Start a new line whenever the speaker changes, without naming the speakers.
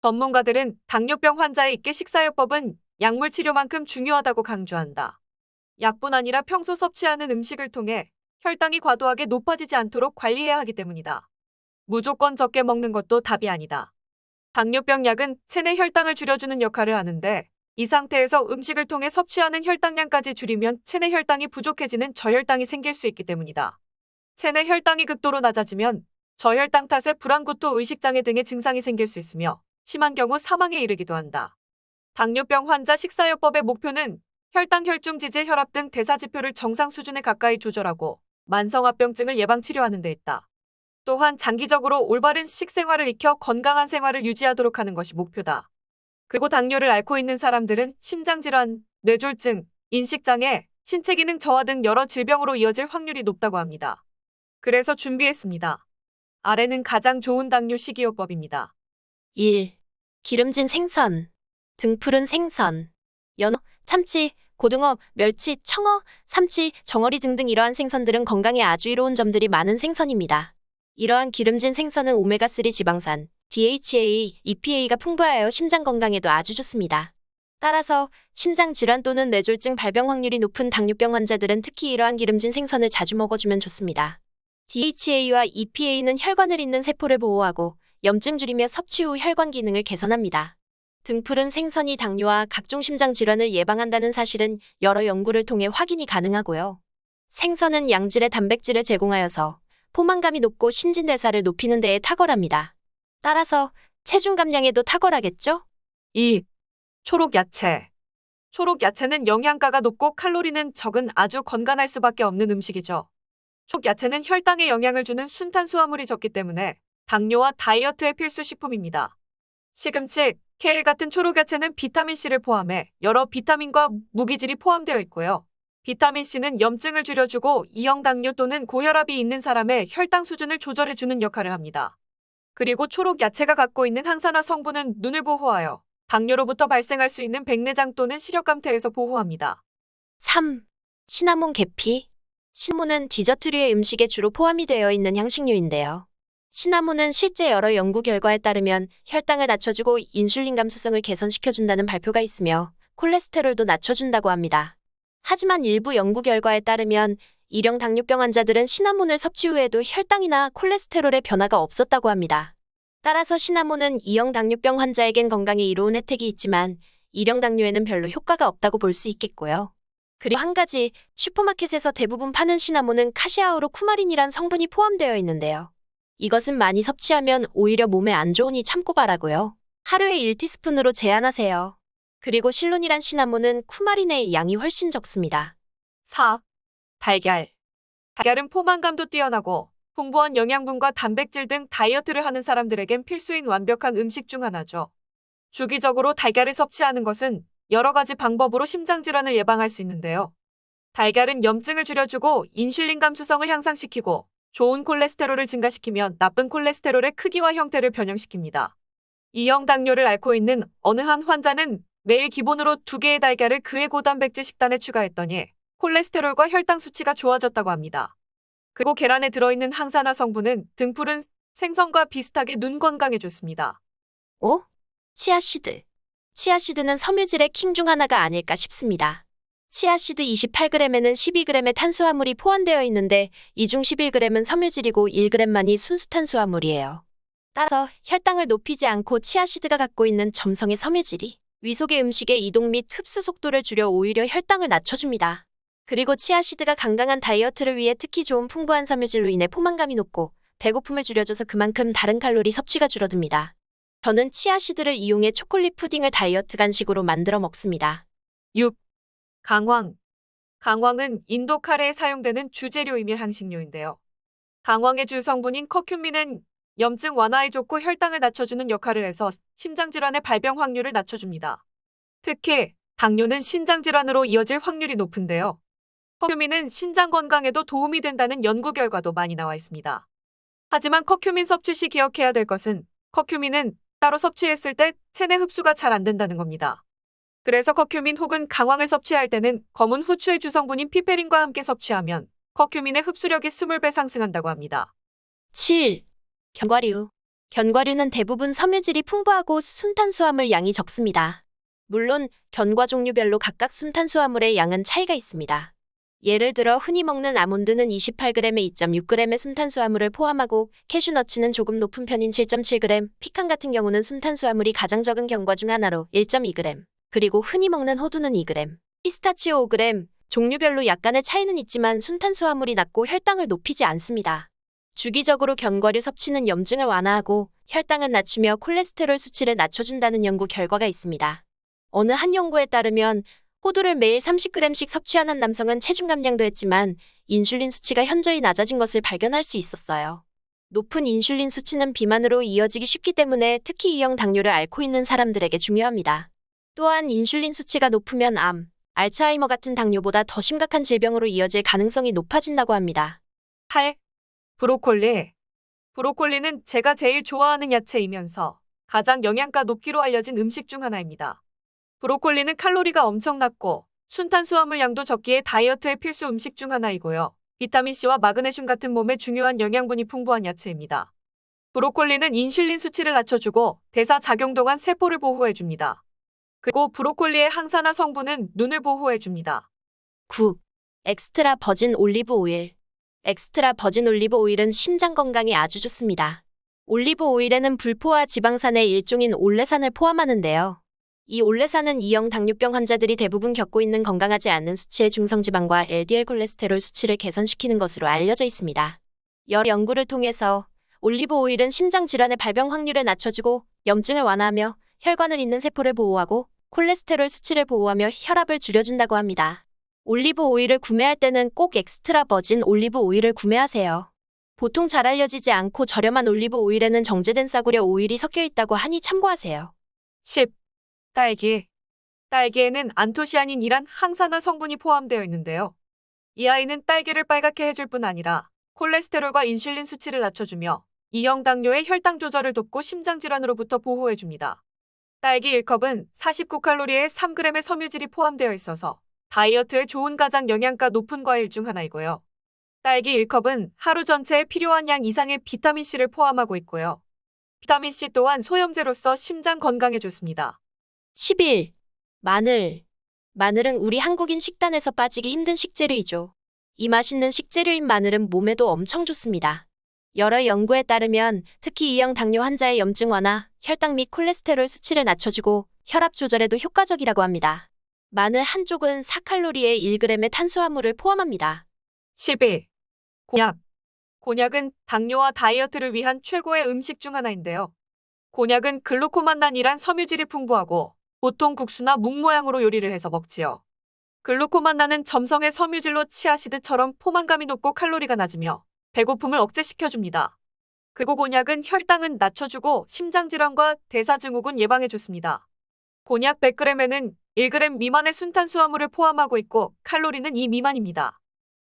전문가들은 당뇨병 환자에게 식사요법은 약물 치료만큼 중요하다고 강조한다. 약뿐 아니라 평소 섭취하는 음식을 통해 혈당이 과도하게 높아지지 않도록 관리해야 하기 때문이다. 무조건 적게 먹는 것도 답이 아니다. 당뇨병 약은 체내 혈당을 줄여주는 역할을 하는데 이 상태에서 음식을 통해 섭취하는 혈당량까지 줄이면 체내 혈당이 부족해지는 저혈당이 생길 수 있기 때문이다. 체내 혈당이 극도로 낮아지면 저혈당 탓에 불안구토, 의식장애 등의 증상이 생길 수 있으며 심한 경우 사망에 이르기도 한다. 당뇨병 환자 식사요법의 목표는 혈당, 혈중, 지질, 혈압 등 대사지표를 정상 수준에 가까이 조절하고 만성합병증을 예방치료하는 데 있다. 또한 장기적으로 올바른 식생활을 익혀 건강한 생활을 유지하도록 하는 것이 목표다. 그리고 당뇨를 앓고 있는 사람들은 심장질환, 뇌졸중, 인식장애, 신체기능 저하 등 여러 질병으로 이어질 확률이 높다고 합니다. 그래서 준비했습니다. 아래는 가장 좋은 당뇨 식이요법입니다.
1. 기름진 생선, 등푸른 생선, 연어, 참치, 고등어, 멸치, 청어, 삼치, 정어리 등등 이러한 생선들은 건강에 아주 이로운 점들이 많은 생선입니다. 이러한 기름진 생선은 오메가3 지방산, DHA, EPA가 풍부하여 심장 건강에도 아주 좋습니다. 따라서 심장 질환 또는 뇌졸중 발병 확률이 높은 당뇨병 환자들은 특히 이러한 기름진 생선을 자주 먹어주면 좋습니다. DHA와 EPA는 혈관을 잇는 세포를 보호하고 염증 줄이며 섭취 후 혈관 기능을 개선합니다. 등푸른 생선이 당뇨와 각종 심장 질환을 예방한다는 사실은 여러 연구를 통해 확인이 가능하고요. 생선은 양질의 단백질을 제공하여서 포만감이 높고 신진대사를 높이는 데에 탁월합니다. 따라서 체중 감량에도 탁월하겠죠?
2. 초록 야채. 초록 야채는 영양가가 높고 칼로리는 적은 아주 건강할 수밖에 없는 음식이죠. 초록 야채는 혈당에 영향을 주는 순탄수화물이 적기 때문에 당뇨와 다이어트의 필수 식품입니다. 시금치, 케일 같은 초록 야채는 비타민C를 포함해 여러 비타민과 무기질이 포함되어 있고요. 비타민C는 염증을 줄여주고 E형 당뇨 또는 고혈압이 있는 사람의 혈당 수준을 조절해주는 역할을 합니다. 그리고 초록 야채가 갖고 있는 항산화 성분은 눈을 보호하여 당뇨로부터 발생할 수 있는 백내장 또는 시력감퇴에서 보호합니다.
3. 시나몬 계피. 시나몬은 디저트류의 음식에 주로 포함이 되어 있는 향신료인데요. 시나몬은 실제 여러 연구 결과에 따르면 혈당을 낮춰주고 인슐린 감수성을 개선시켜준다는 발표가 있으며 콜레스테롤도 낮춰준다고 합니다. 하지만 일부 연구 결과에 따르면 1형 당뇨병 환자들은 시나몬을 섭취 후에도 혈당이나 콜레스테롤의 변화가 없었다고 합니다. 따라서 시나몬은 2형 당뇨병 환자에겐 건강에 이로운 혜택이 있지만 1형 당뇨에는 별로 효과가 없다고 볼 수 있겠고요. 그리고 한 가지, 슈퍼마켓에서 대부분 파는 시나몬은 카시아우로 쿠마린이란 성분이 포함되어 있는데요. 이것은 많이 섭취하면 오히려 몸에 안 좋으니 참고 바라고요. 하루에 1티스푼으로 제한하세요. 그리고 실론이란 시나몬은 쿠마린의 양이 훨씬 적습니다.
4. 달걀. 달걀은 포만감도 뛰어나고 풍부한 영양분과 단백질 등 다이어트를 하는 사람들에겐 필수인 완벽한 음식 중 하나죠. 주기적으로 달걀을 섭취하는 것은 여러 가지 방법으로 심장질환을 예방할 수 있는데요. 달걀은 염증을 줄여주고 인슐린 감수성을 향상시키고 좋은 콜레스테롤을 증가시키면 나쁜 콜레스테롤의 크기와 형태를 변형시킵니다. 2형 당뇨를 앓고 있는 어느 한 환자는 매일 기본으로 2개의 달걀을 그의 고단백질 식단에 추가했더니 콜레스테롤과 혈당 수치가 좋아졌다고 합니다. 그리고 계란에 들어있는 항산화 성분은 등푸른 생선과 비슷하게 눈 건강에 좋습니다.
5. 치아씨드. 치아씨드는 섬유질의 킹 중 하나가 아닐까 싶습니다. 치아씨드 28g에는 12g의 탄수화물이 포함되어 있는데 이 중 11g은 섬유질이고 1g만이 순수 탄수화물이에요. 따라서 혈당을 높이지 않고 치아씨드가 갖고 있는 점성의 섬유질이 위 속의 음식의 이동 및 흡수 속도를 줄여 오히려 혈당을 낮춰줍니다. 그리고 치아씨드가 건강한 다이어트를 위해 특히 좋은 풍부한 섬유질로 인해 포만감이 높고 배고픔을 줄여줘서 그만큼 다른 칼로리 섭취가 줄어듭니다. 저는 치아씨드를 이용해 초콜릿 푸딩을 다이어트 간식으로 만들어 먹습니다.
6. 강황. 강황은 인도 카레에 사용되는 주재료이며 향신료인데요. 강황의 주 성분인 커큐민은 염증 완화에 좋고 혈당을 낮춰주는 역할을 해서 심장질환의 발병 확률을 낮춰줍니다. 특히 당뇨는 신장질환으로 이어질 확률이 높은데요. 커큐민은 신장 건강에도 도움이 된다는 연구 결과도 많이 나와 있습니다. 하지만 커큐민 섭취 시 기억해야 될 것은 커큐민은 따로 섭취했을 때 체내 흡수가 잘 안 된다는 겁니다. 그래서 커큐민 혹은 강황을 섭취할 때는 검은 후추의 주성분인 피페린과 함께 섭취하면 커큐민의 흡수력이 20배 상승한다고 합니다.
7. 견과류. 견과류는 대부분 섬유질이 풍부하고 순탄수화물 양이 적습니다. 물론 견과 종류별로 각각 순탄수화물의 양은 차이가 있습니다. 예를 들어 흔히 먹는 아몬드는 28g에 2.6g의 순탄수화물을 포함하고 캐슈너츠는 조금 높은 편인 7.7g, 피칸 같은 경우는 순탄수화물이 가장 적은 견과 중 하나로 1.2g, 그리고 흔히 먹는 호두는 2g, 피스타치오 5g, 종류별로 약간의 차이는 있지만 순탄수화물이 낮고 혈당을 높이지 않습니다. 주기적으로 견과류 섭취는 염증을 완화하고 혈당을 낮추며 콜레스테롤 수치를 낮춰준다는 연구 결과가 있습니다. 어느 한 연구에 따르면 호두를 매일 30g씩 섭취하는 남성은 체중 감량도 했지만 인슐린 수치가 현저히 낮아진 것을 발견할 수 있었어요. 높은 인슐린 수치는 비만으로 이어지기 쉽기 때문에 특히 2형 당뇨를 앓고 있는 사람들에게 중요합니다. 또한 인슐린 수치가 높으면 암, 알츠하이머 같은 당뇨보다 더 심각한 질병으로 이어질 가능성이 높아진다고 합니다.
8. 브로콜리. 브로콜리는 제가 제일 좋아하는 야채이면서 가장 영양가 높기로 알려진 음식 중 하나입니다. 브로콜리는 칼로리가 엄청 낮고 순탄수화물 양도 적기에 다이어트의 필수 음식 중 하나이고요. 비타민C와 마그네슘 같은 몸에 중요한 영양분이 풍부한 야채입니다. 브로콜리는 인슐린 수치를 낮춰주고 대사 작용 동안 세포를 보호해줍니다. 그리고 브로콜리의 항산화 성분은 눈을 보호해줍니다.
9. 엑스트라 버진 올리브 오일. 엑스트라 버진 올리브 오일은 심장 건강에 아주 좋습니다. 올리브 오일에는 불포화 지방산의 일종인 올레산을 포함하는데요. 이 올레산은 2형 당뇨병 환자들이 대부분 겪고 있는 건강하지 않은 수치의 중성지방과 LDL 콜레스테롤 수치를 개선시키는 것으로 알려져 있습니다. 여러 연구를 통해서 올리브 오일은 심장 질환의 발병 확률을 낮춰주고 염증을 완화하며 혈관을 잇는 세포를 보호하고 콜레스테롤 수치를 보호하며 혈압을 줄여준다고 합니다. 올리브 오일을 구매할 때는 꼭 엑스트라 버진 올리브 오일을 구매하세요. 보통 잘 알려지지 않고 저렴한 올리브 오일에는 정제된 싸구려 오일이 섞여 있다고 하니 참고하세요.
10. 딸기. 딸기에는 안토시아닌이란 항산화 성분이 포함되어 있는데요. 이 아이는 딸기를 빨갛게 해줄 뿐 아니라 콜레스테롤과 인슐린 수치를 낮춰주며 2형 당뇨의 혈당 조절을 돕고 심장질환으로부터 보호해줍니다. 딸기 1컵은 49칼로리에 3g의 섬유질이 포함되어 있어서 다이어트에 좋은 가장 영양가 높은 과일 중 하나이고요. 딸기 1컵은 하루 전체에 필요한 양 이상의 비타민C를 포함하고 있고요. 비타민C 또한 소염제로서 심장 건강에 좋습니다.
11. 마늘. 마늘은 우리 한국인 식단에서 빠지기 힘든 식재료이죠. 이 맛있는 식재료인 마늘은 몸에도 엄청 좋습니다. 여러 연구에 따르면 특히 2형 당뇨 환자의 염증 완화, 혈당 및 콜레스테롤 수치를 낮춰주고 혈압 조절에도 효과적이라고 합니다. 마늘 한 쪽은 4칼로리에 1g의 탄수화물을 포함합니다.
11. 곤약. 곤약은 당뇨와 다이어트를 위한 최고의 음식 중 하나인데요. 곤약은 글루코만난이란 섬유질이 풍부하고 보통 국수나 묵 모양으로 요리를 해서 먹지요. 글루코만난은 점성의 섬유질로 치아시드처럼 포만감이 높고 칼로리가 낮으며 배고픔을 억제시켜줍니다. 그리고 곤약은 혈당은 낮춰주고 심장질환과 대사증후군 예방에 좋습니다. 곤약 100g에는 1g 미만의 순탄수화물을 포함하고 있고 칼로리는 2 미만입니다.